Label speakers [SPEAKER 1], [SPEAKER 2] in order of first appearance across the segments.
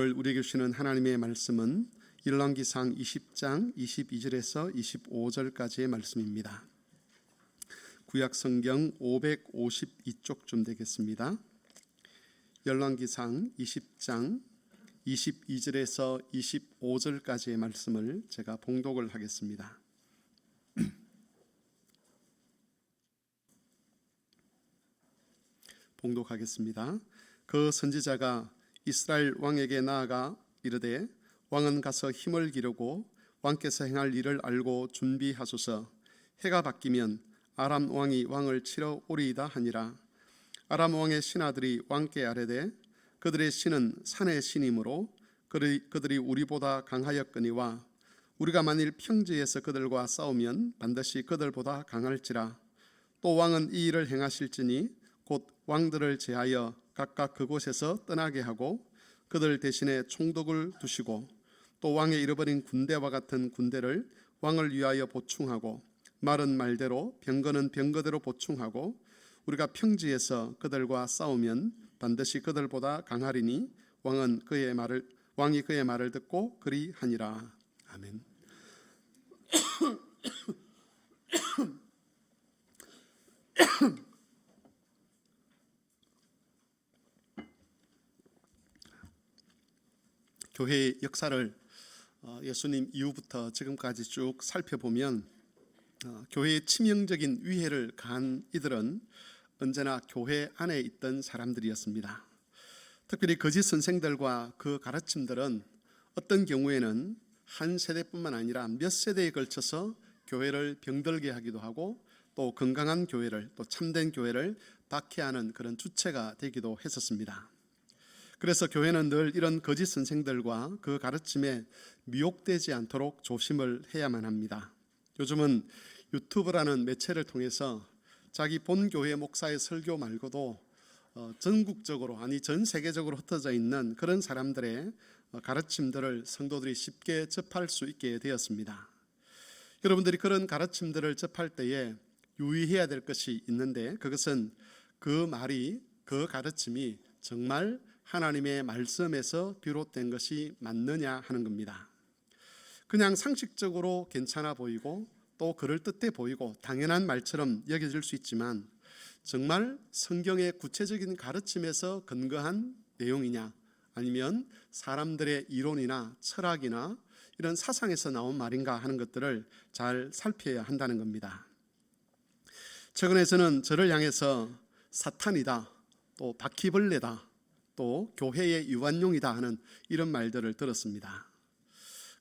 [SPEAKER 1] 우리에게 주시는 하나님의 말씀은 열왕기상 20장 22절에서 25절까지의 말씀입니다. 구약성경 552쪽쯤 되겠습니다. 열왕기상 20장 22절에서 25절까지의 말씀을 제가 봉독을 하겠습니다. 봉독하겠습니다. 그 선지자가 이스라엘 왕에게 나아가 이르되 왕은 가서 힘을 기르고 왕께서 행할 일을 알고 준비하소서. 해가 바뀌면 아람 왕이 왕을 치러 오리이다 하니라. 아람 왕의 신하들이 왕께 아뢰되 그들의 신은 산의 신이므로 그들이 우리보다 강하였거니와 우리가 만일 평지에서 그들과 싸우면 반드시 그들보다 강할지라. 또 왕은 이 일을 행하실지니 곧 왕들을 제하여 각각 그곳에서 떠나게 하고 그들 대신에 총독을 두시고 또 왕의 잃어버린 군대와 같은 군대를 왕을 위하여 보충하고 말은 말대로 병거는 병거대로 보충하고 우리가 평지에서 그들과 싸우면 반드시 그들보다 강하리니 왕이 그의 말을 듣고 그리하니라. 아멘. 교회의 역사를 예수님 이후부터 지금까지 쭉 살펴보면 교회의 치명적인 위해를 가한 이들은 언제나 교회 안에 있던 사람들이었습니다. 특별히 거짓 선생들과 그 가르침들은 어떤 경우에는 한 세대뿐만 아니라 몇 세대에 걸쳐서 교회를 병들게 하기도 하고 또 건강한 교회를, 또 참된 교회를 박해하는 그런 주체가 되기도 했었습니다. 그래서 교회는 늘 이런 거짓 선생들과 그 가르침에 미혹되지 않도록 조심을 해야만 합니다. 요즘은 유튜브라는 매체를 통해서 자기 본 교회 목사의 설교 말고도 전국적으로, 아니 전 세계적으로 흩어져 있는 그런 사람들의 가르침들을 성도들이 쉽게 접할 수 있게 되었습니다. 여러분들이 그런 가르침들을 접할 때에 유의해야 될 것이 있는데, 그것은 그 말이, 그 가르침이 정말 하나님의 말씀에서 비롯된 것이 맞느냐 하는 겁니다. 그냥 상식적으로 괜찮아 보이고 또 그럴듯해 보이고 당연한 말처럼 여겨질 수 있지만 정말 성경의 구체적인 가르침에서 근거한 내용이냐, 아니면 사람들의 이론이나 철학이나 이런 사상에서 나온 말인가 하는 것들을 잘 살펴야 한다는 겁니다. 최근에 저는 저를 향해서 사탄이다, 또 바퀴벌레다, 또 교회의 유한용이다 하는 이런 말들을 들었습니다.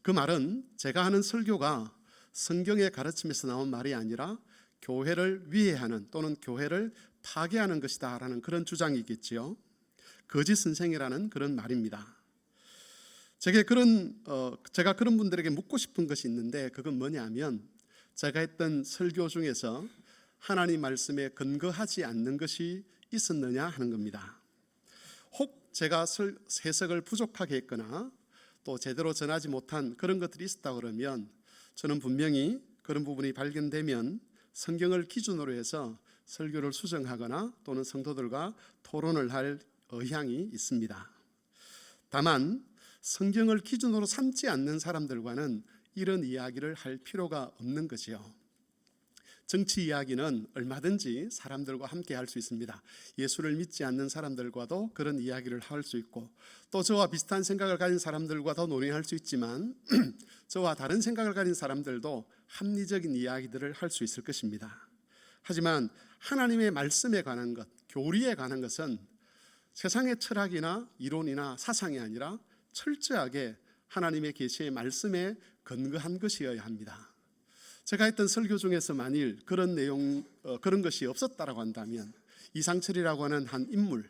[SPEAKER 1] 그 말은 제가 하는 설교가 성경의 가르침에서 나온 말이 아니라 교회를 위해하는 또는 교회를 파괴하는 것이다 라는 그런 주장이겠지요. 거짓 선생이라는 그런 말입니다. 제가 그런 분들에게 묻고 싶은 것이 있는데, 그건 뭐냐면 제가 했던 설교 중에서 하나님 말씀에 근거하지 않는 것이 있었느냐 하는 겁니다. 혹 제가 해석을 부족하게 했거나 또 제대로 전하지 못한 그런 것들이 있었다 그러면 저는 분명히 그런 부분이 발견되면 성경을 기준으로 해서 설교를 수정하거나 또는 성도들과 토론을 할 의향이 있습니다. 다만 성경을 기준으로 삼지 않는 사람들과는 이런 이야기를 할 필요가 없는 거지요. 정치 이야기는 얼마든지 사람들과 함께 할 수 있습니다. 예수를 믿지 않는 사람들과도 그런 이야기를 할 수 있고, 또 저와 비슷한 생각을 가진 사람들과도 논의할 수 있지만 저와 다른 생각을 가진 사람들도 합리적인 이야기들을 할 수 있을 것입니다. 하지만 하나님의 말씀에 관한 것, 교리에 관한 것은 세상의 철학이나 이론이나 사상이 아니라 철저하게 하나님의 계시의 말씀에 근거한 것이어야 합니다. 제가 했던 설교 중에서 만일 그런 것이 없었다라고 한다면, 이상철이라고 하는 한 인물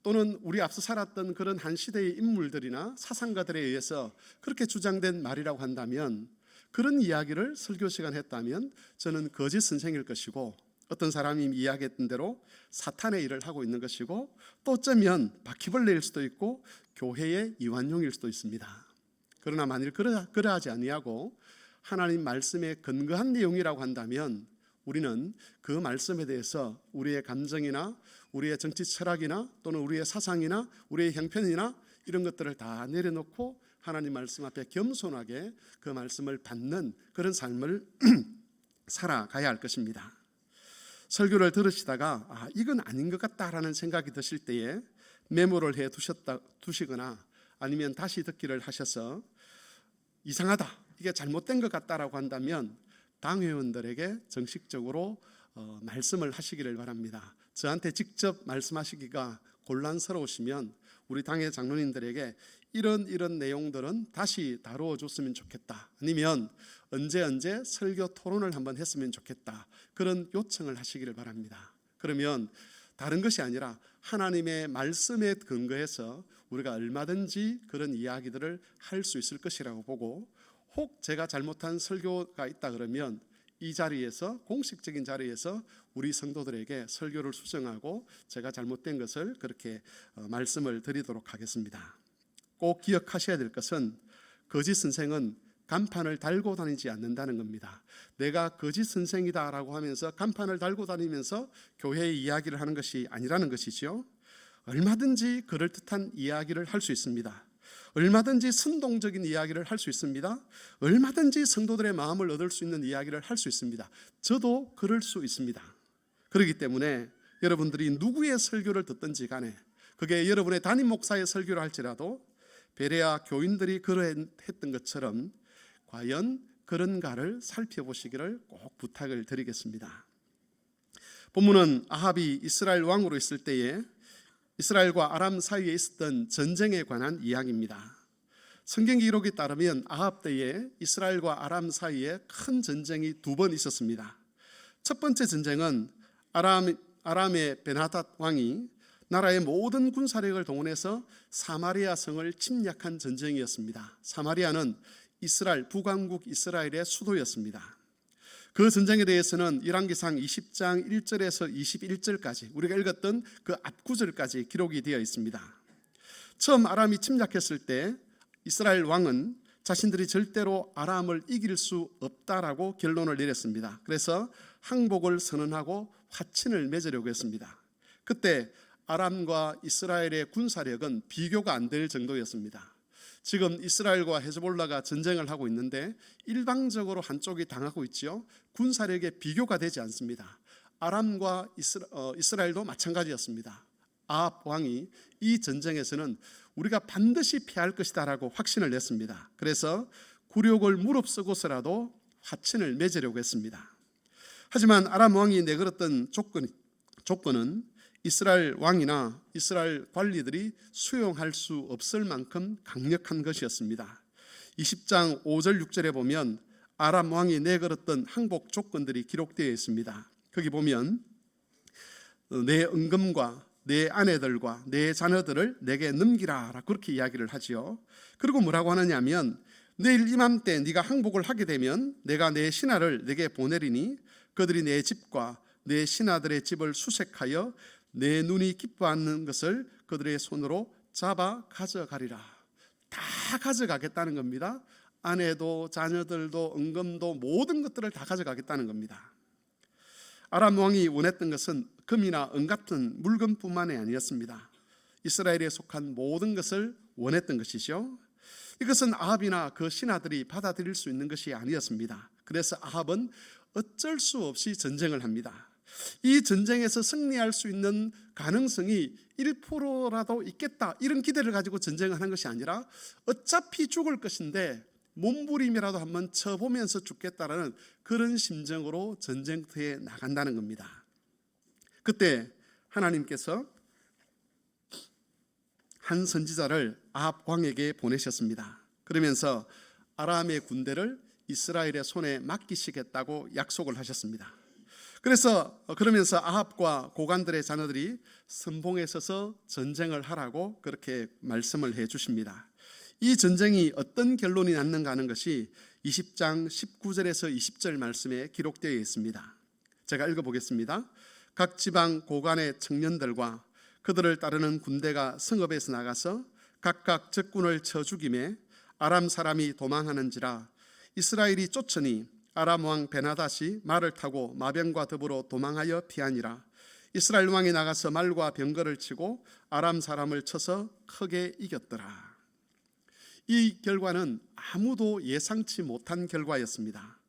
[SPEAKER 1] 또는 우리 앞서 살았던 그런 한 시대의 인물들이나 사상가들에 의해서 그렇게 주장된 말이라고 한다면, 그런 이야기를 설교 시간에 했다면 저는 거짓 선생일 것이고, 어떤 사람이 이야기했던 대로 사탄의 일을 하고 있는 것이고, 또 어쩌면 바퀴벌레일 수도 있고 교회의 이완용일 수도 있습니다. 그러나 만일 그러하지 아니하고 하나님 말씀에 근거한 내용이라고 한다면 우리는 그 말씀에 대해서 우리의 감정이나 우리의 정치 철학이나 또는 우리의 사상이나 우리의 형편이나 이런 것들을 다 내려놓고 하나님 말씀 앞에 겸손하게 그 말씀을 받는 그런 삶을 살아가야 할 것입니다. 설교를 들으시다가 이건 아닌 것 같다라는 생각이 드실 때에 메모를 해 두시거나 아니면 다시 듣기를 하셔서 이상하다, 이게 잘못된 것 같다라고 한다면 당회원들에게 정식적으로 말씀을 하시기를 바랍니다. 저한테 직접 말씀하시기가 곤란스러우시면 우리 당회 장로님들에게 이런 내용들은 다시 다루어 줬으면 좋겠다, 아니면 언제 설교 토론을 한번 했으면 좋겠다, 그런 요청을 하시기를 바랍니다. 그러면 다른 것이 아니라 하나님의 말씀에 근거해서 우리가 얼마든지 그런 이야기들을 할 수 있을 것이라고 보고, 혹 제가 잘못한 설교가 있다 그러면 이 자리에서, 공식적인 자리에서 우리 성도들에게 설교를 수정하고 제가 잘못된 것을 그렇게 말씀을 드리도록 하겠습니다. 꼭 기억하셔야 될 것은 거짓 선생은 간판을 달고 다니지 않는다는 겁니다. 내가 거짓 선생이다라고 하면서 간판을 달고 다니면서 교회의 이야기를 하는 것이 아니라는 것이죠. 얼마든지 그럴듯한 이야기를 할 수 있습니다. 얼마든지 선동적인 이야기를 할 수 있습니다. 얼마든지 성도들의 마음을 얻을 수 있는 이야기를 할 수 있습니다. 저도 그럴 수 있습니다. 그렇기 때문에 여러분들이 누구의 설교를 듣든지 간에, 그게 여러분의 담임 목사의 설교를 할지라도 베레아 교인들이 그러했던 것처럼 과연 그런가를 살펴보시기를 꼭 부탁을 드리겠습니다. 본문은 아합이 이스라엘 왕으로 있을 때에 이스라엘과 아람 사이에 있었던 전쟁에 관한 이야기입니다. 성경 기록에 따르면 아합 때에 이스라엘과 아람 사이에 큰 전쟁이 2번 있었습니다. 첫 번째 전쟁은 아람의 베나닷 왕이 나라의 모든 군사력을 동원해서 사마리아 성을 침략한 전쟁이었습니다. 사마리아는 이스라엘, 북왕국 이스라엘의 수도였습니다. 그 전쟁에 대해서는 열왕기상 20장 1절에서 21절까지 우리가 읽었던 그 앞구절까지 기록이 되어 있습니다. 처음 아람이 침략했을 때 이스라엘 왕은 자신들이 절대로 아람을 이길 수 없다라고 결론을 내렸습니다. 그래서 항복을 선언하고 화친을 맺으려고 했습니다. 그때 아람과 이스라엘의 군사력은 비교가 안 될 정도였습니다. 지금 이스라엘과 헤즈볼라가 전쟁을 하고 있는데 일방적으로 한쪽이 당하고 있지요. 군사력의 비교가 되지 않습니다. 아람과 이스라엘도 마찬가지였습니다. 아합 왕이 이 전쟁에서는 우리가 반드시 패할 것이다라고 확신을 냈습니다. 그래서 굴욕을 무릅쓰고서라도 화친을 맺으려고 했습니다. 하지만 아람 왕이 내걸었던 조건은 이스라엘 왕이나 이스라엘 관리들이 수용할 수 없을 만큼 강력한 것이었습니다. 20장 5절 6절에 보면 아람 왕이 내걸었던 항복 조건들이 기록되어 있습니다. 거기 보면 내 은금과 내 아내들과 내 자녀들을 내게 넘기라, 그렇게 이야기를 하지요. 그리고 뭐라고 하느냐면 내일 이맘때 네가 항복을 하게 되면 내가 내 신하를 내게 보내리니 그들이 내 집과 내 신하들의 집을 수색하여 내 눈이 기뻐하는 것을 그들의 손으로 잡아 가져가리라. 다 가져가겠다는 겁니다. 아내도 자녀들도 은금도 모든 것들을 다 가져가겠다는 겁니다. 아람 왕이 원했던 것은 금이나 은 같은 물건뿐만이 아니었습니다. 이스라엘에 속한 모든 것을 원했던 것이죠. 이것은 아합이나 그 신하들이 받아들일 수 있는 것이 아니었습니다. 그래서 아합은 어쩔 수 없이 전쟁을 합니다. 이 전쟁에서 승리할 수 있는 가능성이 1%라도 있겠다, 이런 기대를 가지고 전쟁을 하는 것이 아니라 어차피 죽을 것인데 몸부림이라도 한번 쳐보면서 죽겠다라는 그런 심정으로 전쟁터에 나간다는 겁니다. 그때 하나님께서 한 선지자를 아합 왕에게 보내셨습니다. 그러면서 아람의 군대를 이스라엘의 손에 맡기시겠다고 약속을 하셨습니다. 그러면서 아합과 고관들의 자녀들이 선봉에 서서 전쟁을 하라고 그렇게 말씀을 해 주십니다. 이 전쟁이 어떤 결론이 났는가 하는 것이 20장 19절에서 20절 말씀에 기록되어 있습니다. 제가 읽어보겠습니다. 각 지방 고관의 청년들과 그들을 따르는 군대가 성읍에서 나가서 각각 적군을 쳐 죽이매 아람 사람이 도망하는지라. 이스라엘이 쫓으니 아람 왕 베나닷이 말을 타고 마병과 더불어 도망하여 피하니라. 이스라엘 왕이 나가서 말과 병거를 치고 아람 사람을 쳐서 크게 이겼더라. 이 결과는 아무도 예상치 못한 결과였습니다.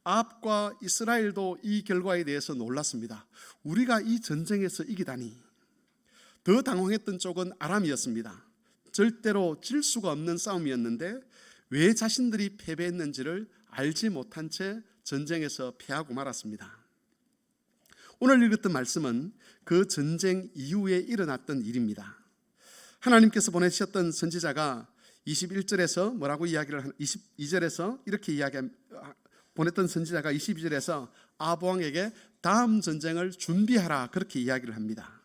[SPEAKER 1] 아합과 이스라엘도 이 결과에 대해서 놀랐습니다. 우리가 이 전쟁에서 이기다니. 더 당황했던 쪽은 아람이었습니다. 절대로 질 수가 없는 싸움이었는데 왜 자신들이 패배했는지를 알지 못한 채 전쟁에서 패하고 말았습니다. 오늘 읽었던 말씀은 그 전쟁 이후에 일어났던 일입니다. 하나님께서 보내셨던 선지자가 21절에서 뭐라고 이야기를 22절에서 이렇게 보냈던 선지자가 22절에서 아합 왕에게 다음 전쟁을 준비하라 그렇게 이야기를 합니다.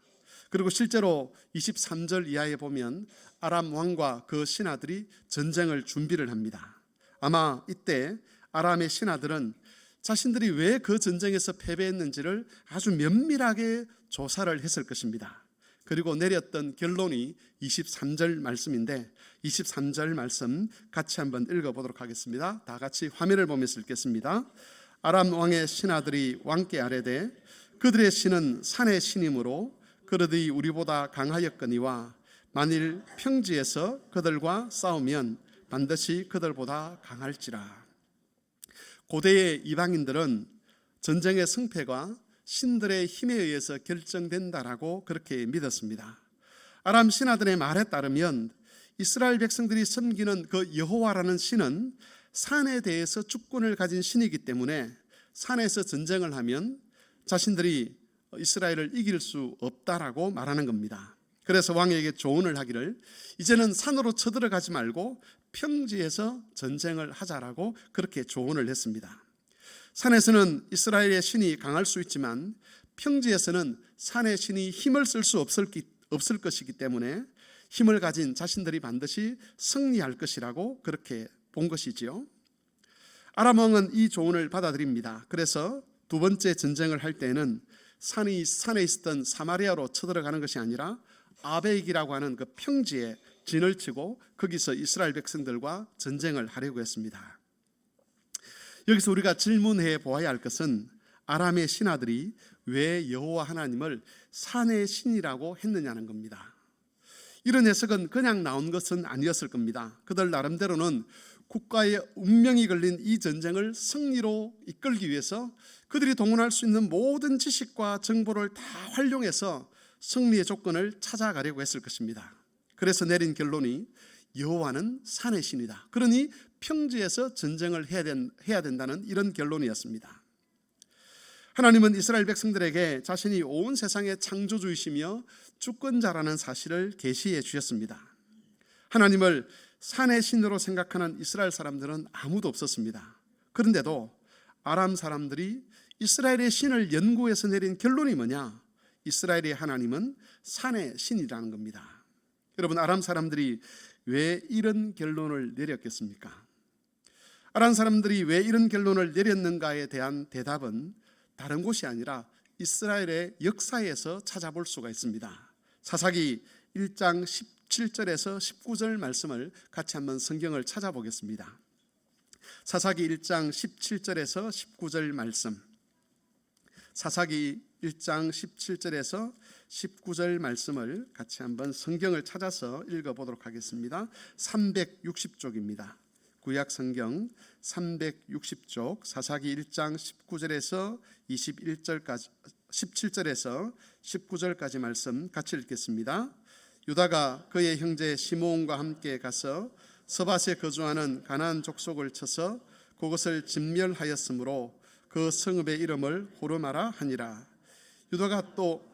[SPEAKER 1] 그리고 실제로 23절 이하에 보면 아람 왕과 그 신하들이 전쟁을 준비를 합니다. 아마 이때 아람의 신하들은 자신들이 왜 그 전쟁에서 패배했는지를 아주 면밀하게 조사를 했을 것입니다. 그리고 내렸던 결론이 23절 말씀인데 23절 말씀 같이 한번 읽어보도록 하겠습니다. 다 같이 화면을 보면서 읽겠습니다. 아람 왕의 신하들이 왕께 아뢰되 그들의 신은 산의 신이므로 그러더니 우리보다 강하였거니와 만일 평지에서 그들과 싸우면 반드시 그들보다 강할지라. 고대의 이방인들은 전쟁의 승패가 신들의 힘에 의해서 결정된다라고 그렇게 믿었습니다. 아람 신하들의 말에 따르면 이스라엘 백성들이 섬기는 그 여호와라는 신은 산에 대해서 주권을 가진 신이기 때문에 산에서 전쟁을 하면 자신들이 이스라엘을 이길 수 없다라고 말하는 겁니다. 그래서 왕에게 조언을 하기를 이제는 산으로 쳐들어가지 말고 평지에서 전쟁을 하자라고 그렇게 조언을 했습니다. 산에서는 이스라엘의 신이 강할 수 있지만 평지에서는 산의 신이 힘을 쓸 수 없을 것이기 때문에 힘을 가진 자신들이 반드시 승리할 것이라고 그렇게 본 것이지요. 아람 왕은 이 조언을 받아들입니다. 그래서 두 번째 전쟁을 할 때는 산에 있었던 사마리아로 쳐들어가는 것이 아니라 아벡이라고 하는 그 평지에 진을 치고 거기서 이스라엘 백성들과 전쟁을 하려고 했습니다. 여기서 우리가 질문해 보아야 할 것은 아람의 신하들이 왜 여호와 하나님을 산의 신이라고 했느냐는 겁니다. 이런 해석은 그냥 나온 것은 아니었을 겁니다. 그들 나름대로는 국가의 운명이 걸린 이 전쟁을 승리로 이끌기 위해서 그들이 동원할 수 있는 모든 지식과 정보를 다 활용해서 승리의 조건을 찾아가려고 했을 것입니다. 그래서 내린 결론이 여호와는 산의 신이다. 그러니 평지에서 전쟁을 해야 된다는 이런 결론이었습니다. 하나님은 이스라엘 백성들에게 자신이 온 세상의 창조주이시며 주권자라는 사실을 계시해 주셨습니다. 하나님을 산의 신으로 생각하는 이스라엘 사람들은 아무도 없었습니다. 그런데도 아람 사람들이 이스라엘의 신을 연구해서 내린 결론이 뭐냐? 이스라엘의 하나님은 산의 신이라는 겁니다. 여러분, 아람 사람들이 왜 이런 결론을 내렸겠습니까? 아람 사람들이 왜 이런 결론을 내렸는가에 대한 대답은 다른 곳이 아니라 이스라엘의 역사에서 찾아볼 수가 있습니다. 사사기 1장 17절에서 19절 말씀을 같이 한번 성경을 찾아보겠습니다. 사사기 1장 17절에서 19절 말씀, 사사기 1장 17절에서 19절 말씀을 같이 한번 성경을 찾아서 읽어보도록 하겠습니다. 360쪽입니다. 구약 성경 360쪽 사사기 1장 19절에서 21절까지 17절에서 19절까지 말씀 같이 읽겠습니다. 유다가 그의 형제 시므온과 함께 가서 서밧에 거주하는 가나안 족속을 쳐서 그것을 진멸하였으므로 그 성읍의 이름을 호르마라 하니라. 유다가 또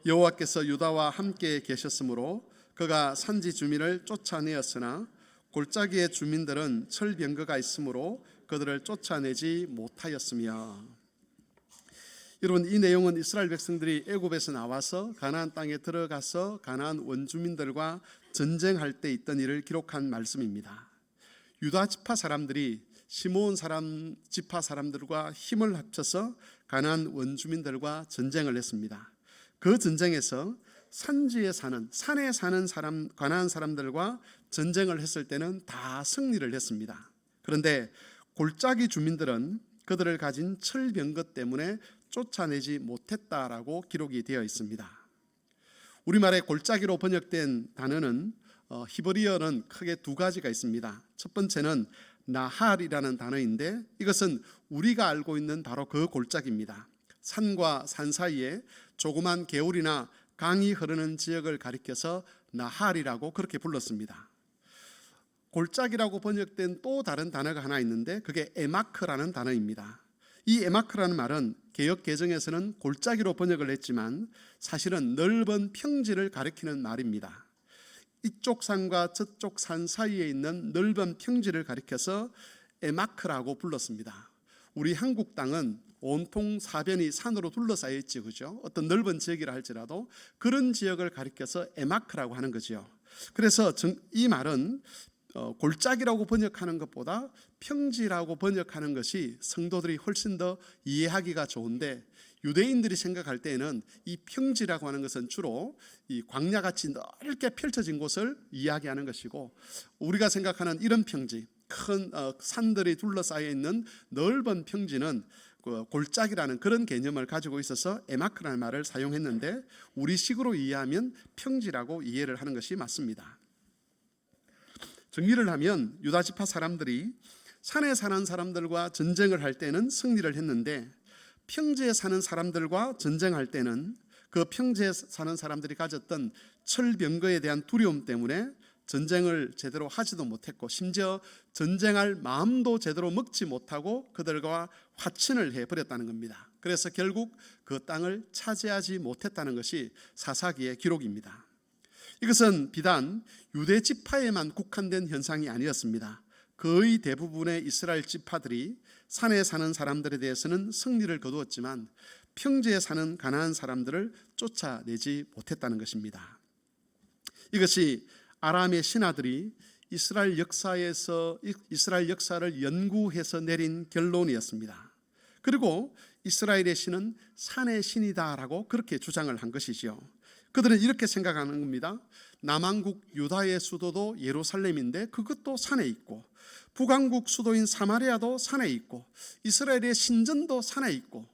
[SPEAKER 1] 여호와께서 유다와 함께 계셨으므로 그가 산지 주민을 쫓아내었으나 골짜기의 주민들은 철병거가 있으므로 그들을 쫓아내지 못하였으며. 여러분, 이 내용은 이스라엘 백성들이 애굽에서 나와서 가나안 땅에 들어가서 가나안 원주민들과 전쟁할 때 있던 일을 기록한 말씀입니다. 유다 지파 사람들이 시므온 지파 사람들과 힘을 합쳐서 가나안 원주민들과 전쟁을 했습니다. 그 전쟁에서 산에 사는 가나안 사람들과 전쟁을 했을 때는 다 승리를 했습니다. 그런데 골짜기 주민들은 그들을 가진 철병거 때문에 쫓아내지 못했다라고 기록이 되어 있습니다. 우리말의 골짜기로 번역된 단어는 히브리어는 크게 두 가지가 있습니다. 첫 번째는 나할이라는 단어인데 이것은 우리가 알고 있는 바로 그 골짜기입니다. 산과 산 사이에 조그만 개울이나 강이 흐르는 지역을 가리켜서 나할이라고 그렇게 불렀습니다. 골짜기라고 번역된 또 다른 단어가 하나 있는데 그게 에마크라는 단어입니다. 이 에마크라는 말은 개역 개정에서는 골짜기로 번역을 했지만 사실은 넓은 평지를 가리키는 말입니다. 이쪽 산과 저쪽 산 사이에 있는 넓은 평지를 가리켜서 에마크라고 불렀습니다. 우리 한국 땅은 온통 사변이 산으로 둘러싸여 있지, 그죠? 어떤 넓은 지역이라 할지라도 그런 지역을 가리켜서 에마크라고 하는 거죠. 그래서 이 말은 골짜기라고 번역하는 것보다 평지라고 번역하는 것이 성도들이 훨씬 더 이해하기가 좋은데, 유대인들이 생각할 때에는 이 평지라고 하는 것은 주로 이 광야같이 넓게 펼쳐진 곳을 이야기하는 것이고, 우리가 생각하는 이런 평지, 큰 산들이 둘러싸여 있는 넓은 평지는 골짜기라는 그런 개념을 가지고 있어서 에마크라는 말을 사용했는데, 우리식으로 이해하면 평지라고 이해를 하는 것이 맞습니다. 정리를 하면 유다 지파 사람들이 산에 사는 사람들과 전쟁을 할 때는 승리를 했는데, 평지에 사는 사람들과 전쟁할 때는 그 평지에 사는 사람들이 가졌던 철병거에 대한 두려움 때문에 전쟁을 제대로 하지도 못했고, 심지어 전쟁할 마음도 제대로 먹지 못하고 그들과 화친을 해버렸다는 겁니다. 그래서 결국 그 땅을 차지하지 못했다는 것이 사사기의 기록입니다. 이것은 비단 유대 지파에만 국한된 현상이 아니었습니다. 거의 대부분의 이스라엘 지파들이 산에 사는 사람들에 대해서는 승리를 거두었지만 평지에 사는 가나안 사람들을 쫓아내지 못했다는 것입니다. 이것이 아람의 신하들이 이스라엘 역사를 연구해서 내린 결론이었습니다. 그리고 이스라엘의 신은 산의 신이다라고 그렇게 주장을 한 것이지요. 그들은 이렇게 생각하는 겁니다. 남왕국 유다의 수도도 예루살렘인데 그것도 산에 있고, 북왕국 수도인 사마리아도 산에 있고, 이스라엘의 신전도 산에 있고,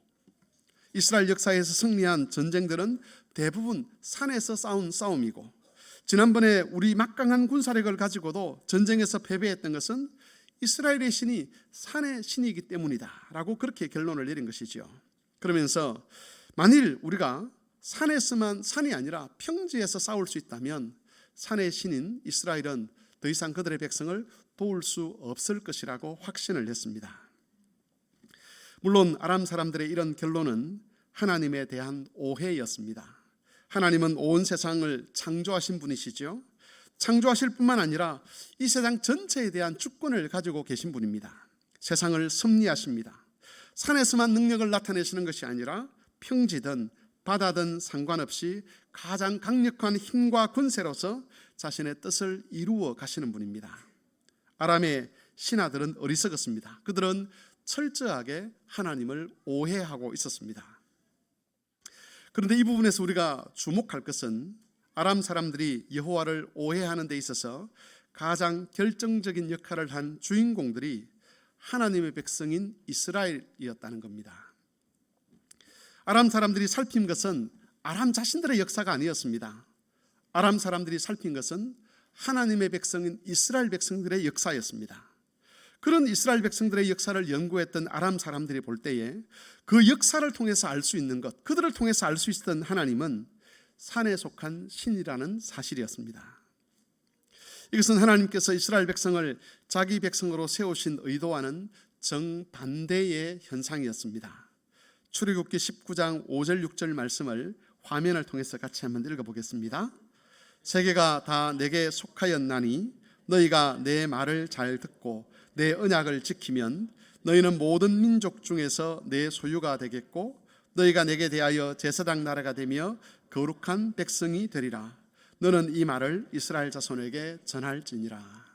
[SPEAKER 1] 이스라엘 역사에서 승리한 전쟁들은 대부분 산에서 싸운 싸움이고, 지난번에 우리 막강한 군사력을 가지고도 전쟁에서 패배했던 것은 이스라엘의 신이 산의 신이기 때문이다 라고 그렇게 결론을 내린 것이죠. 그러면서 만일 우리가 산에서만, 산이 아니라 평지에서 싸울 수 있다면 산의 신인 이스라엘은 더 이상 그들의 백성을 도울 수 없을 것이라고 확신을 했습니다. 물론 아람 사람들의 이런 결론은 하나님에 대한 오해였습니다. 하나님은 온 세상을 창조하신 분이시죠. 창조하실 뿐만 아니라 이 세상 전체에 대한 주권을 가지고 계신 분입니다. 세상을 섭리하십니다. 산에서만 능력을 나타내시는 것이 아니라 평지든 바다든 상관없이 가장 강력한 힘과 권세로서 자신의 뜻을 이루어 가시는 분입니다. 아람의 신하들은 어리석었습니다. 그들은 철저하게 하나님을 오해하고 있었습니다. 그런데 이 부분에서 우리가 주목할 것은 아람 사람들이 여호와를 오해하는 데 있어서 가장 결정적인 역할을 한 주인공들이 하나님의 백성인 이스라엘이었다는 겁니다. 아람 사람들이 살핀 것은 아람 자신들의 역사가 아니었습니다. 아람 사람들이 살핀 것은 하나님의 백성인 이스라엘 백성들의 역사였습니다. 그런 이스라엘 백성들의 역사를 연구했던 아람 사람들이 볼 때에 그 역사를 통해서 알 수 있는 것, 그들을 통해서 알 수 있었던 하나님은 산에 속한 신이라는 사실이었습니다. 이것은 하나님께서 이스라엘 백성을 자기 백성으로 세우신 의도와는 정반대의 현상이었습니다. 출애굽기 19장 5절 6절 말씀을 화면을 통해서 같이 한번 읽어보겠습니다. 세계가 다 내게 속하였나니 너희가 내 말을 잘 듣고 내 언약을 지키면 너희는 모든 민족 중에서 내 소유가 되겠고 너희가 내게 대하여 제사장 나라가 되며 거룩한 백성이 되리라. 너는 이 말을 이스라엘 자손에게 전할지니라.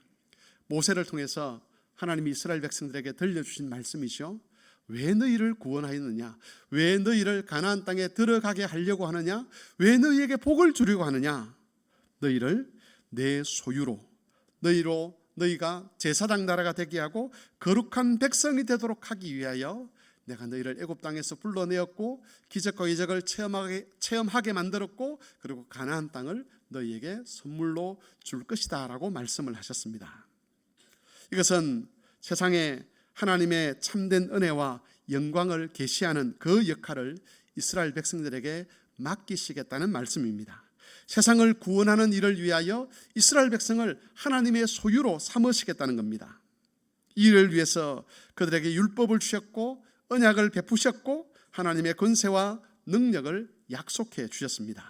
[SPEAKER 1] 모세를 통해서 하나님이 이스라엘 백성들에게 들려주신 말씀이죠. 왜 너희를 구원하였느냐? 왜 너희를 가나안 땅에 들어가게 하려고 하느냐? 왜 너희에게 복을 주려고 하느냐? 너희를 내 소유로, 너희로 너희가 제사장 나라가 되게 하고 거룩한 백성이 되도록 하기 위하여 내가 너희를 애굽 땅에서 불러내었고 기적과 이적을 체험하게 만들었고 그리고 가나안 땅을 너희에게 선물로 줄 것이다 라고 말씀을 하셨습니다. 이것은 세상에 하나님의 참된 은혜와 영광을 계시하는 그 역할을 이스라엘 백성들에게 맡기시겠다는 말씀입니다. 세상을 구원하는 일을 위하여 이스라엘 백성을 하나님의 소유로 삼으시겠다는 겁니다. 이 일을 위해서 그들에게 율법을 주셨고 언약을 베푸셨고 하나님의 권세와 능력을 약속해 주셨습니다.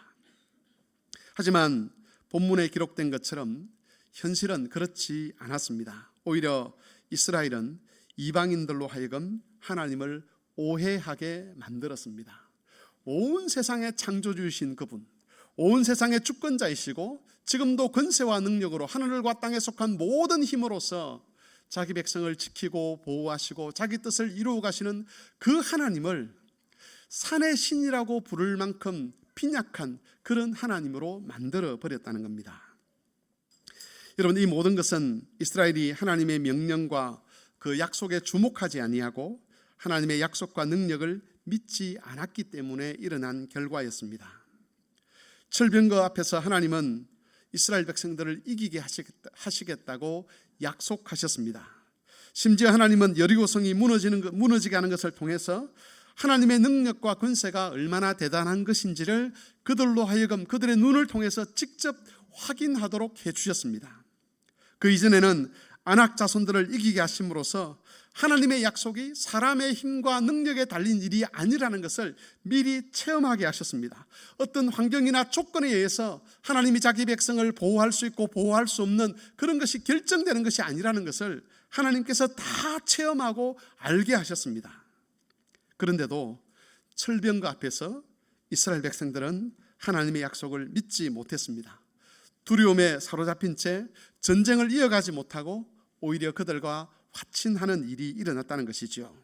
[SPEAKER 1] 하지만 본문에 기록된 것처럼 현실은 그렇지 않았습니다. 오히려 이스라엘은 이방인들로 하여금 하나님을 오해하게 만들었습니다. 온 세상의 창조주이신 그분, 온 세상의 주권자이시고 지금도 권세와 능력으로 하늘과 땅에 속한 모든 힘으로서 자기 백성을 지키고 보호하시고 자기 뜻을 이루어 가시는 그 하나님을 산의 신이라고 부를 만큼 빈약한 그런 하나님으로 만들어 버렸다는 겁니다. 여러분, 이 모든 것은 이스라엘이 하나님의 명령과 그 약속에 주목하지 아니하고 하나님의 약속과 능력을 믿지 않았기 때문에 일어난 결과였습니다. 철병거 앞에서 하나님은 이스라엘 백성들을 이기게 하시겠다고 약속하셨습니다. 심지어 하나님은 여리고성이 무너지게 하는 것을 통해서 하나님의 능력과 권세가 얼마나 대단한 것인지를 그들로 하여금 그들의 눈을 통해서 직접 확인하도록 해주셨습니다. 그 이전에는 아낙 자손들을 이기게 하심으로써 하나님의 약속이 사람의 힘과 능력에 달린 일이 아니라는 것을 미리 체험하게 하셨습니다. 어떤 환경이나 조건에 의해서 하나님이 자기 백성을 보호할 수 있고 보호할 수 없는 그런 것이 결정되는 것이 아니라는 것을 하나님께서 다 체험하고 알게 하셨습니다. 그런데도 철병거 앞에서 이스라엘 백성들은 하나님의 약속을 믿지 못했습니다. 두려움에 사로잡힌 채 전쟁을 이어가지 못하고 오히려 그들과 화친하는 일이 일어났다는 것이지요.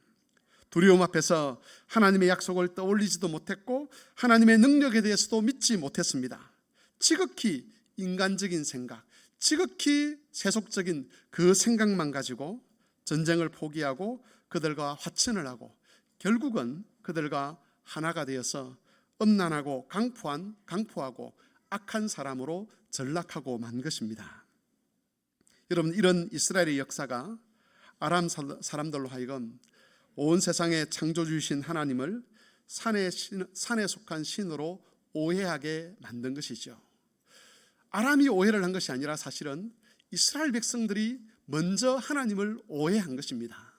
[SPEAKER 1] 두려움 앞에서 하나님의 약속을 떠올리지도 못했고 하나님의 능력에 대해서도 믿지 못했습니다. 지극히 인간적인 생각, 지극히 세속적인 그 생각만 가지고 전쟁을 포기하고 그들과 화친을 하고 결국은 그들과 하나가 되어서 음란하고 강포하고 악한 사람으로 전락하고 만 것입니다. 여러분, 이런 이스라엘의 역사가 아람 사람들로 하여금 온 세상의 창조주이신 하나님을 산에 속한 신으로 오해하게 만든 것이죠. 아람이 오해를 한 것이 아니라 사실은 이스라엘 백성들이 먼저 하나님을 오해한 것입니다.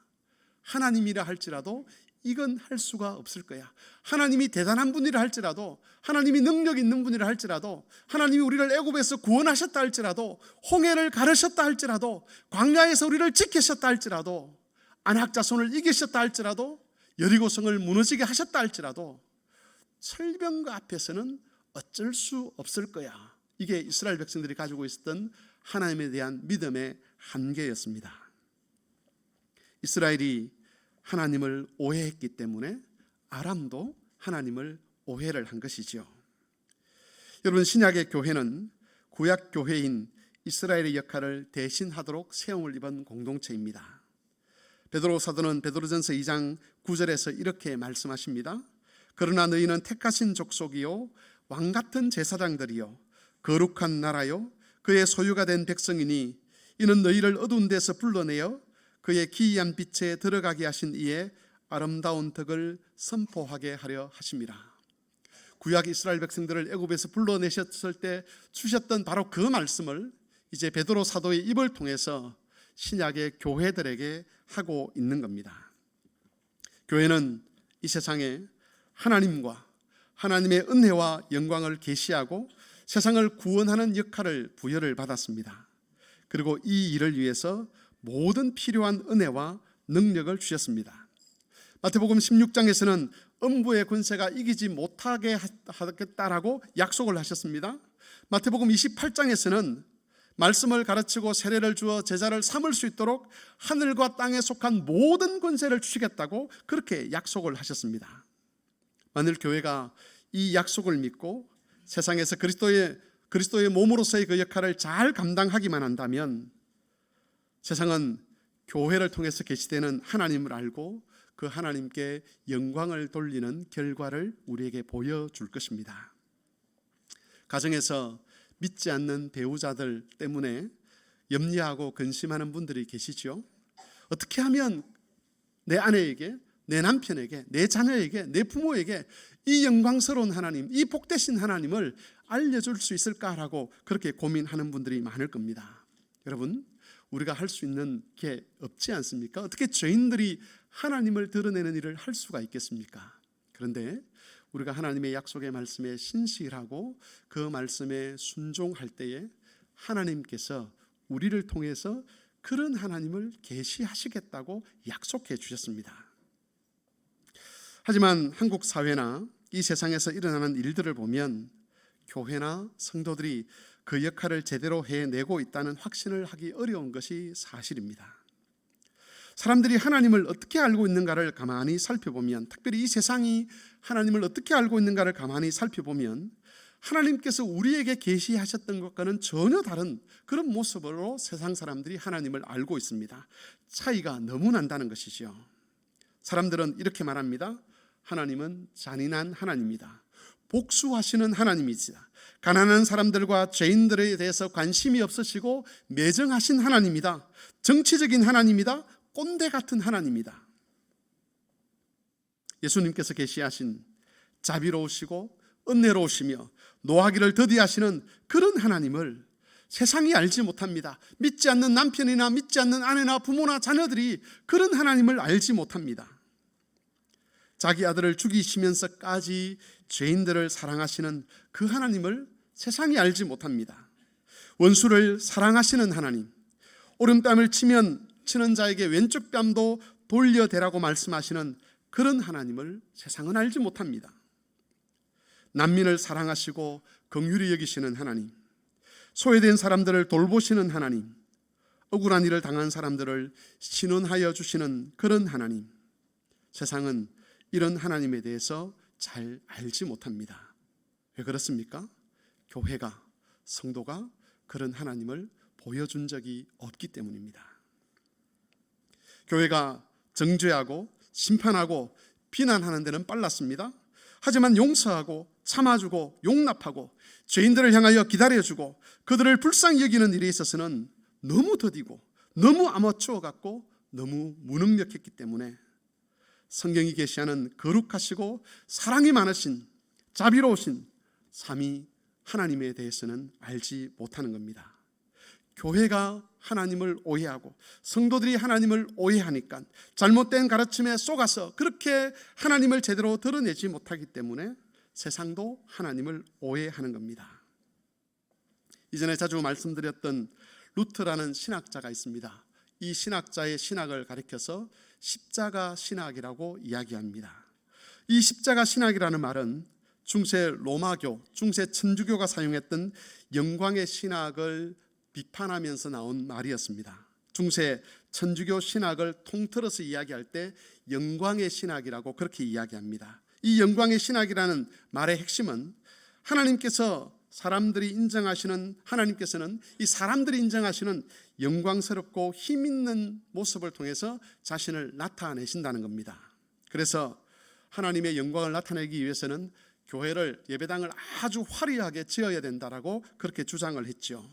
[SPEAKER 1] 하나님이라 할지라도 이건 할 수가 없을 거야. 하나님이 대단한 분이라 할지라도, 하나님이 능력 있는 분이라 할지라도, 하나님이 우리를 애굽에서 구원하셨다 할지라도, 홍해를 가르셨다 할지라도, 광야에서 우리를 지키셨다 할지라도, 아낙 자손을 이기셨다 할지라도, 여리고성을 무너지게 하셨다 할지라도 철병거 앞에서는 어쩔 수 없을 거야. 이게 이스라엘 백성들이 가지고 있었던 하나님에 대한 믿음의 한계였습니다. 이스라엘이 하나님을 오해했기 때문에 아람도 하나님을 오해를 한 것이지요. 여러분, 신약의 교회는 구약 교회인 이스라엘의 역할을 대신하도록 세움을 입은 공동체입니다. 베드로 사도는 베드로전서 2장 9절에서 이렇게 말씀하십니다. 그러나 너희는 택하신 족속이요 왕같은 제사장들이요 거룩한 나라요 그의 소유가 된 백성이니 이는 너희를 어두운 데서 불러내어 그의 기이한 빛에 들어가게 하신 이의 아름다운 덕을 선포하게 하려 하심이라. 구약 이스라엘 백성들을 애굽에서 불러내셨을 때 주셨던 바로 그 말씀을 이제 베드로 사도의 입을 통해서 신약의 교회들에게 하고 있는 겁니다. 교회는 이 세상에 하나님과 하나님의 은혜와 영광을 계시하고 세상을 구원하는 역할을 부여를 받았습니다. 그리고 이 일을 위해서 모든 필요한 은혜와 능력을 주셨습니다. 마태복음 16장에서는 음부의 권세가 이기지 못하게 하겠다라고 약속을 하셨습니다. 마태복음 28장에서는 말씀을 가르치고 세례를 주어 제자를 삼을 수 있도록 하늘과 땅에 속한 모든 권세를 주시겠다고 그렇게 약속을 하셨습니다. 만일 교회가 이 약속을 믿고 세상에서 그리스도의 몸으로서의 그 역할을 잘 감당하기만 한다면 세상은 교회를 통해서 계시되는 하나님을 알고 그 하나님께 영광을 돌리는 결과를 우리에게 보여줄 것입니다. 가정에서 믿지 않는 배우자들 때문에 염려하고 근심하는 분들이 계시죠. 어떻게 하면 내 아내에게, 내 남편에게, 내 자녀에게, 내 부모에게 이 영광스러운 하나님, 이 복되신 하나님을 알려줄 수 있을까라고 그렇게 고민하는 분들이 많을 겁니다. 여러분, 우리가 할 수 있는 게 없지 않습니까? 어떻게 죄인들이 하나님을 드러내는 일을 할 수가 있겠습니까? 그런데 우리가 하나님의 약속의 말씀에 신실하고 그 말씀에 순종할 때에 하나님께서 우리를 통해서 그런 하나님을 계시하시겠다고 약속해 주셨습니다. 하지만 한국 사회나 이 세상에서 일어나는 일들을 보면 교회나 성도들이 그 역할을 제대로 해내고 있다는 확신을 하기 어려운 것이 사실입니다. 사람들이 하나님을 어떻게 알고 있는가를 가만히 살펴보면, 특별히 이 세상이 하나님을 어떻게 알고 있는가를 가만히 살펴보면 하나님께서 우리에게 계시하셨던 것과는 전혀 다른 그런 모습으로 세상 사람들이 하나님을 알고 있습니다. 차이가 너무 난다는 것이죠. 사람들은 이렇게 말합니다. 하나님은 잔인한 하나님이다. 복수하시는 하나님이다. 가난한 사람들과 죄인들에 대해서 관심이 없으시고 매정하신 하나님이다. 정치적인 하나님이다. 꼰대 같은 하나님이다. 예수님께서 계시하신 자비로우시고 은혜로우시며 노하기를 더디하시는 그런 하나님을 세상이 알지 못합니다. 믿지 않는 남편이나 믿지 않는 아내나 부모나 자녀들이 그런 하나님을 알지 못합니다. 자기 아들을 죽이시면서까지 죄인들을 사랑하시는 그 하나님을 세상이 알지 못합니다. 원수를 사랑하시는 하나님, 오른뺨을 치는 자에게 왼쪽 뺨도 돌려대라고 말씀하시는 그런 하나님을 세상은 알지 못합니다. 난민을 사랑하시고 긍휼히 여기시는 하나님, 소외된 사람들을 돌보시는 하나님, 억울한 일을 당한 사람들을 신원하여 주시는 그런 하나님, 세상은 이런 하나님에 대해서 잘 알지 못합니다. 왜 그렇습니까? 교회가, 성도가 그런 하나님을 보여준 적이 없기 때문입니다. 교회가 정죄하고 심판하고 비난하는 데는 빨랐습니다. 하지만 용서하고 참아주고 용납하고 죄인들을 향하여 기다려주고 그들을 불쌍히 여기는 일에 있어서는 너무 더디고 너무 아마추어 같고 너무 무능력했기 때문에 성경이 계시하는 거룩하시고 사랑이 많으신 자비로우신 삼위 하나님에 대해서는 알지 못하는 겁니다. 교회가 하나님을 오해하고 성도들이 하나님을 오해하니까 잘못된 가르침에 속아서 그렇게 하나님을 제대로 드러내지 못하기 때문에 세상도 하나님을 오해하는 겁니다. 이전에 자주 말씀드렸던 루터라는 신학자가 있습니다. 이 신학자의 신학을 가리켜서 십자가 신학이라고 이야기합니다. 이 십자가 신학이라는 말은 중세 로마교, 중세 천주교가 사용했던 영광의 신학을 비판하면서 나온 말이었습니다. 중세 천주교 신학을 통틀어서 이야기할 때 영광의 신학이라고 그렇게 이야기합니다. 이 영광의 신학이라는 말의 핵심은 하나님께서 하나님께서는 이 사람들이 인정하시는 영광스럽고 힘 있는 모습을 통해서 자신을 나타내신다는 겁니다. 그래서 하나님의 영광을 나타내기 위해서는 교회를, 예배당을 아주 화려하게 지어야 된다라고 그렇게 주장을 했죠.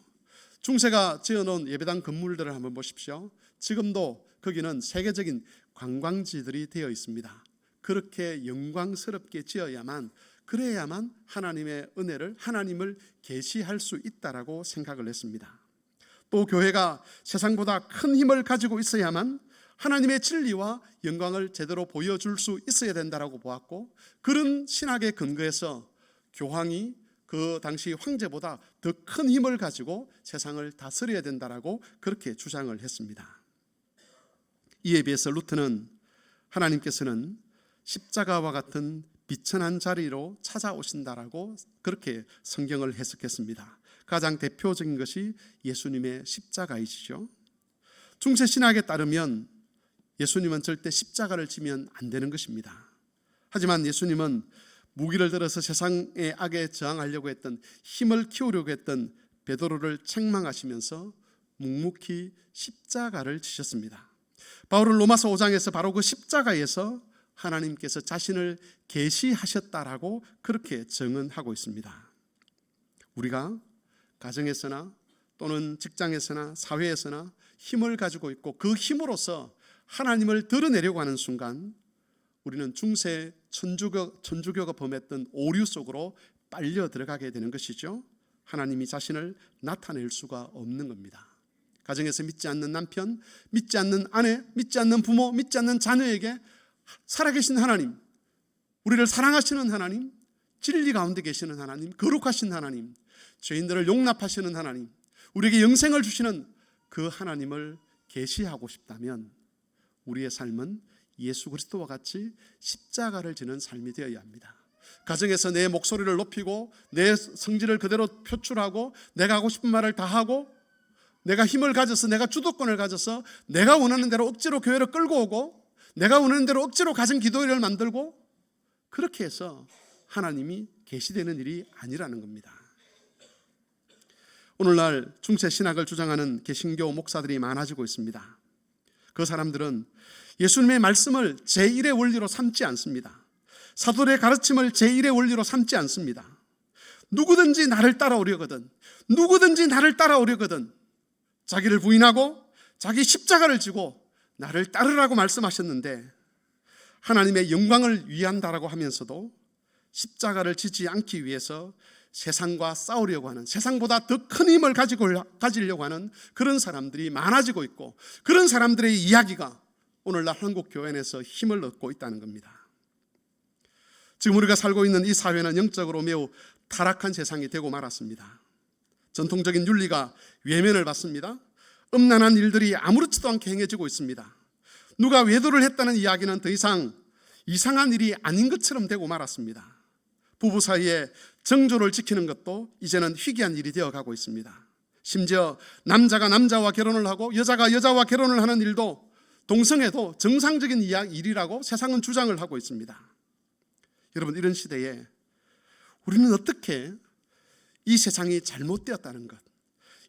[SPEAKER 1] 중세가 지어놓은 예배당 건물들을 한번 보십시오. 지금도 거기는 세계적인 관광지들이 되어 있습니다. 그렇게 영광스럽게 지어야만, 그래야만 하나님의 은혜를, 하나님을 계시할 수 있다라고 생각을 했습니다. 또 교회가 세상보다 큰 힘을 가지고 있어야만 하나님의 진리와 영광을 제대로 보여줄 수 있어야 된다라고 보았고, 그런 신학의 근거에서 교황이 그 당시 황제보다 더 큰 힘을 가지고 세상을 다스려야 된다라고 그렇게 주장을 했습니다. 이에 비해서 루터는 하나님께서는 십자가와 같은 비천한 자리로 찾아오신다라고 그렇게 성경을 해석했습니다. 가장 대표적인 것이 예수님의 십자가이시죠. 중세 신학에 따르면 예수님은 절대 십자가를 지면 안 되는 것입니다. 하지만 예수님은 무기를 들어서 세상의 악에 저항하려고 했던, 힘을 키우려고 했던 베드로를 책망하시면서 묵묵히 십자가를 지셨습니다. 바울은 로마서 5장에서 바로 그 십자가에서 하나님께서 자신을 계시하셨다라고 그렇게 증언하고 있습니다. 우리가 가정에서나 또는 직장에서나 사회에서나 힘을 가지고 있고 그 힘으로서 하나님을 드러내려고 하는 순간 우리는 중세 천주교가 범했던 오류 속으로 빨려 들어가게 되는 것이죠. 하나님이 자신을 나타낼 수가 없는 겁니다. 가정에서 믿지 않는 남편, 믿지 않는 아내, 믿지 않는 부모, 믿지 않는 자녀에게 살아계신 하나님, 우리를 사랑하시는 하나님, 진리 가운데 계시는 하나님, 거룩하신 하나님, 죄인들을 용납하시는 하나님, 우리에게 영생을 주시는 그 하나님을 계시하고 싶다면 우리의 삶은 예수 그리스도와 같이 십자가를 지는 삶이 되어야 합니다. 가정에서 내 목소리를 높이고 내 성질을 그대로 표출하고 내가 하고 싶은 말을 다 하고 내가 힘을 가져서 내가 주도권을 가져서 내가 원하는 대로 억지로 교회를 끌고 오고 내가 원하는 대로 억지로 가정 기도회를 만들고 그렇게 해서 하나님이 계시되는 일이 아니라는 겁니다. 오늘날 중세 신학을 주장하는 개신교 목사들이 많아지고 있습니다. 그 사람들은 예수님의 말씀을 제1의 원리로 삼지 않습니다. 사도들의 가르침을 제1의 원리로 삼지 않습니다. 누구든지 나를 따라오려거든 누구든지 나를 따라오려거든 자기를 부인하고 자기 십자가를 지고 나를 따르라고 말씀하셨는데 하나님의 영광을 위한다라고 하면서도 십자가를 지지 않기 위해서 세상과 싸우려고 하는, 세상보다 더 큰 힘을 가지려고 하는 그런 사람들이 많아지고 있고 그런 사람들의 이야기가 오늘날 한국 교회에서 힘을 얻고 있다는 겁니다. 지금 우리가 살고 있는 이 사회는 영적으로 매우 타락한 세상이 되고 말았습니다. 전통적인 윤리가 외면을 받습니다. 음란한 일들이 아무렇지도 않게 행해지고 있습니다. 누가 외도를 했다는 이야기는 더 이상 이상한 일이 아닌 것처럼 되고 말았습니다. 부부 사이에 정조를 지키는 것도 이제는 희귀한 일이 되어가고 있습니다. 심지어 남자가 남자와 결혼을 하고 여자가 여자와 결혼을 하는 일도 동성애도 정상적인 일이라고 세상은 주장을 하고 있습니다. 여러분, 이런 시대에 우리는 어떻게 이 세상이 잘못되었다는 것,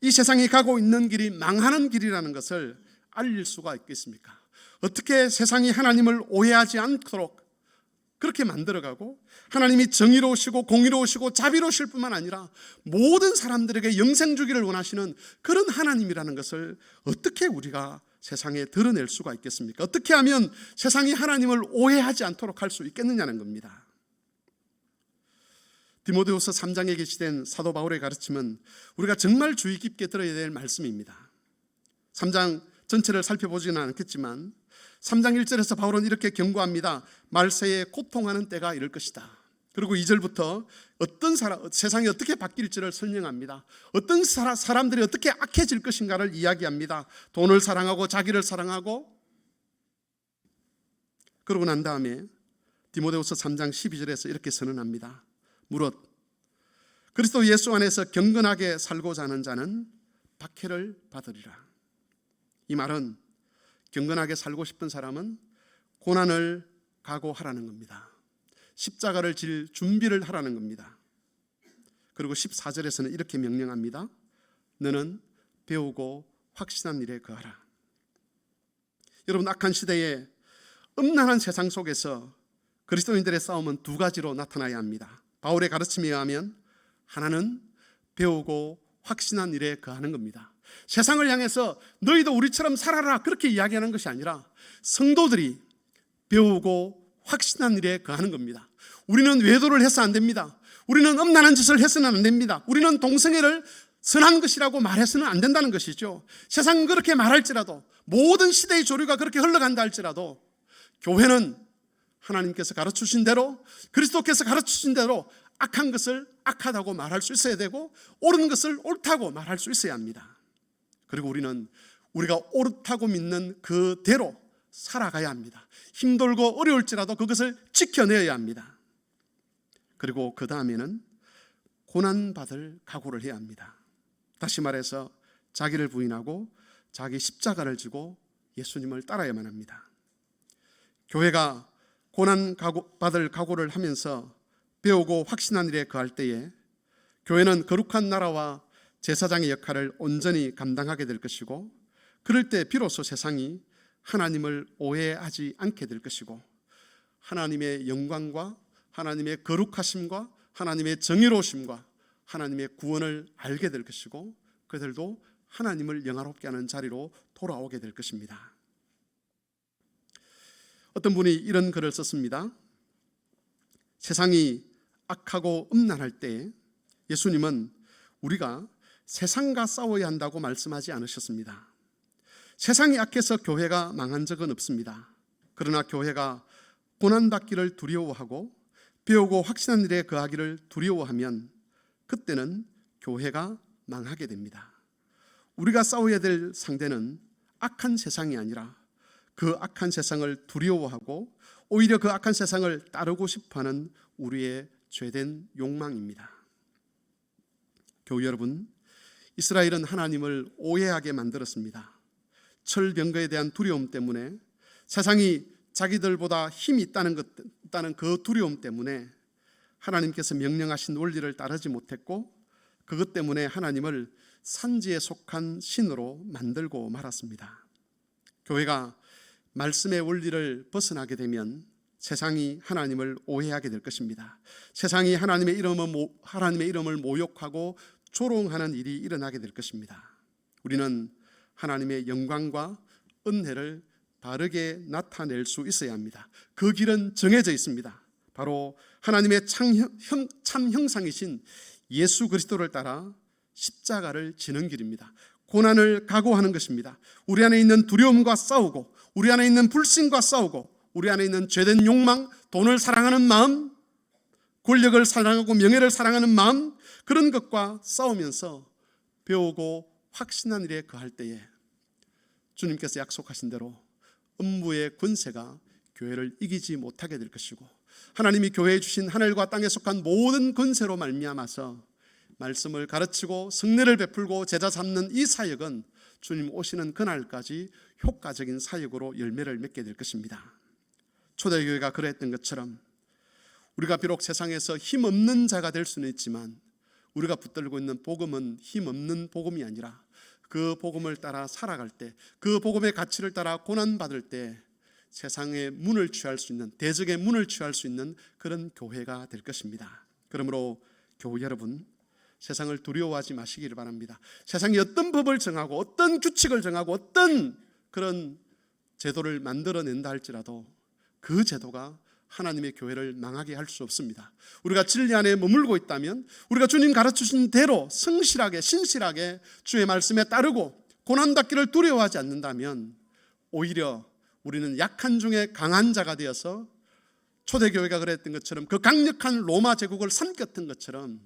[SPEAKER 1] 이 세상이 가고 있는 길이 망하는 길이라는 것을 알릴 수가 있겠습니까? 어떻게 세상이 하나님을 오해하지 않도록 그렇게 만들어가고 하나님이 정의로우시고 공의로우시고 자비로우실 뿐만 아니라 모든 사람들에게 영생 주기를 원하시는 그런 하나님이라는 것을 어떻게 우리가 세상에 드러낼 수가 있겠습니까? 어떻게 하면 세상이 하나님을 오해하지 않도록 할 수 있겠느냐는 겁니다. 디모데후서 3장에 게시된 사도 바울의 가르침은 우리가 정말 주의 깊게 들어야 될 말씀입니다. 3장 전체를 살펴보지는 않겠지만 3장 1절에서 바울은 이렇게 경고합니다. 말세에 고통하는 때가 이를 것이다. 그리고 2절부터 세상이 어떻게 바뀔지를 설명합니다. 어떤 사람들이 어떻게 악해질 것인가를 이야기합니다. 돈을 사랑하고 자기를 사랑하고, 그러고 난 다음에 디모데후서 3장 12절에서 이렇게 선언합니다. 무릇 그리스도 예수 안에서 경건하게 살고자 하는 자는 박해를 받으리라. 이 말은 경건하게 살고 싶은 사람은 고난을 각오하라는 겁니다. 십자가를 질 준비를 하라는 겁니다. 그리고 14절에서는 이렇게 명령합니다. 너는 배우고 확신한 일에 거하라. 여러분, 악한 시대에 음란한 세상 속에서 그리스도인들의 싸움은 두 가지로 나타나야 합니다. 바울의 가르침에 의하면 하나는 배우고 확신한 일에 거하는 겁니다. 세상을 향해서 너희도 우리처럼 살아라 그렇게 이야기하는 것이 아니라 성도들이 배우고 확신한 일에 거하는 겁니다. 우리는 외도를 해서 안 됩니다. 우리는 음란한 짓을 해서는 안 됩니다. 우리는 동성애를 선한 것이라고 말해서는 안 된다는 것이죠. 세상은 그렇게 말할지라도, 모든 시대의 조류가 그렇게 흘러간다 할지라도 교회는 하나님께서 가르치신 대로, 그리스도께서 가르치신 대로 악한 것을 악하다고 말할 수 있어야 되고 옳은 것을 옳다고 말할 수 있어야 합니다. 그리고 우리는 우리가 옳다고 믿는 그대로 살아가야 합니다. 힘들고 어려울지라도 그것을 지켜내야 합니다. 그리고 그 다음에는 고난받을 각오를 해야 합니다. 다시 말해서 자기를 부인하고 자기 십자가를 지고 예수님을 따라야만 합니다. 교회가 고난받을 각오를 하면서 배우고 확신한 일에 거할 때에 교회는 거룩한 나라와 제사장의 역할을 온전히 감당하게 될 것이고, 그럴 때 비로소 세상이 하나님을 오해하지 않게 될 것이고, 하나님의 영광과 하나님의 거룩하심과 하나님의 정의로우심과 하나님의 구원을 알게 될 것이고, 그들도 하나님을 영화롭게 하는 자리로 돌아오게 될 것입니다. 어떤 분이 이런 글을 썼습니다. 세상이 악하고 음란할 때 예수님은 우리가 세상과 싸워야 한다고 말씀하지 않으셨습니다. 세상이 악해서 교회가 망한 적은 없습니다. 그러나 교회가 고난받기를 두려워하고 배우고 확신한 일에 거하기를 두려워하면 그때는 교회가 망하게 됩니다. 우리가 싸워야 될 상대는 악한 세상이 아니라 그 악한 세상을 두려워하고 오히려 그 악한 세상을 따르고 싶어하는 우리의 죄된 욕망입니다. 교회 여러분, 이스라엘은 하나님을 오해하게 만들었습니다. 철병거에 대한 두려움 때문에, 세상이 자기들보다 힘이 있다는 그 두려움 때문에 하나님께서 명령하신 원리를 따르지 못했고, 그것 때문에 하나님을 산지에 속한 신으로 만들고 말았습니다. 교회가 말씀의 원리를 벗어나게 되면 세상이 하나님을 오해하게 될 것입니다. 세상이 하나님의 이름을 모욕하고 조롱하는 일이 일어나게 될 것입니다. 우리는 하나님의 영광과 은혜를 바르게 나타낼 수 있어야 합니다. 그 길은 정해져 있습니다. 바로 하나님의 참 형상이신 예수 그리스도를 따라 십자가를 지는 길입니다. 고난을 각오하는 것입니다. 우리 안에 있는 두려움과 싸우고, 우리 안에 있는 불신과 싸우고, 우리 안에 있는 죄된 욕망, 돈을 사랑하는 마음, 권력을 사랑하고 명예를 사랑하는 마음, 그런 것과 싸우면서 배우고 확신한 일에 거할 때에 주님께서 약속하신 대로 음부의 권세가 교회를 이기지 못하게 될 것이고, 하나님이 교회에 주신 하늘과 땅에 속한 모든 권세로 말미암아서 말씀을 가르치고 성례를 베풀고 제자 삼는 이 사역은 주님 오시는 그날까지 효과적인 사역으로 열매를 맺게 될 것입니다. 초대교회가 그랬던 것처럼 우리가 비록 세상에서 힘없는 자가 될 수는 있지만, 우리가 붙들고 있는 복음은 힘없는 복음이 아니라 그 복음을 따라 살아갈 때, 그 복음의 가치를 따라 고난받을 때 세상의 문을 취할 수 있는, 대적의 문을 취할 수 있는 그런 교회가 될 것입니다. 그러므로 교회 여러분, 세상을 두려워하지 마시기를 바랍니다. 세상이 어떤 법을 정하고 어떤 규칙을 정하고 어떤 그런 제도를 만들어낸다 할지라도 그 제도가 하나님의 교회를 망하게 할 수 없습니다. 우리가 진리 안에 머물고 있다면, 우리가 주님 가르치신 대로 성실하게 신실하게 주의 말씀에 따르고 고난받기를 두려워하지 않는다면 오히려 우리는 약한 중에 강한 자가 되어서 초대교회가 그랬던 것처럼 그 강력한 로마 제국을 삼켰던 것처럼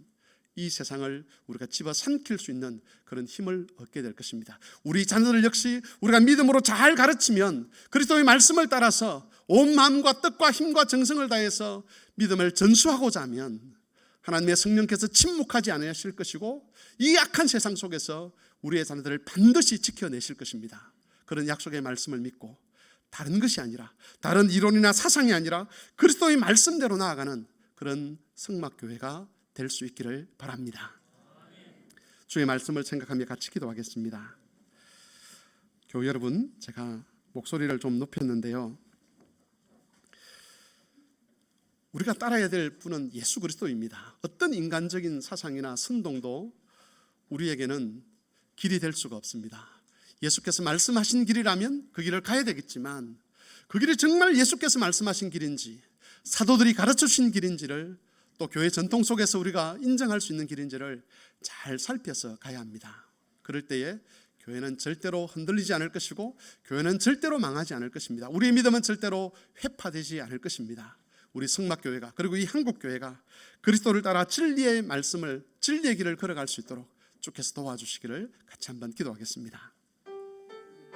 [SPEAKER 1] 이 세상을 우리가 집어삼킬 수 있는 그런 힘을 얻게 될 것입니다. 우리 자녀들 역시 우리가 믿음으로 잘 가르치면, 그리스도의 말씀을 따라서 온 마음과 뜻과 힘과 정성을 다해서 믿음을 전수하고자 하면 하나님의 성령께서 침묵하지 않으실 것이고, 이 악한 세상 속에서 우리의 자녀들을 반드시 지켜내실 것입니다. 그런 약속의 말씀을 믿고 다른 것이 아니라, 다른 이론이나 사상이 아니라 그리스도의 말씀대로 나아가는 그런 성막교회가 될 수 있기를 바랍니다. 주의 말씀을 생각하며 같이 기도하겠습니다. 교회 여러분, 제가 목소리를 좀 높였는데요, 우리가 따라야 될 분은 예수 그리스도입니다. 어떤 인간적인 사상이나 선동도 우리에게는 길이 될 수가 없습니다. 예수께서 말씀하신 길이라면 그 길을 가야 되겠지만, 그 길이 정말 예수께서 말씀하신 길인지, 사도들이 가르쳐 주신 길인지를, 또 교회 전통 속에서 우리가 인정할 수 있는 길인지를 잘 살펴서 가야 합니다. 그럴 때에 교회는 절대로 흔들리지 않을 것이고, 교회는 절대로 망하지 않을 것입니다. 우리의 믿음은 절대로 회파되지 않을 것입니다. 우리 성막교회가, 그리고 이 한국교회가 그리스도를 따라 진리의 말씀을, 진리의 길을 걸어갈 수 있도록 주께서 도와주시기를 같이 한번 기도하겠습니다.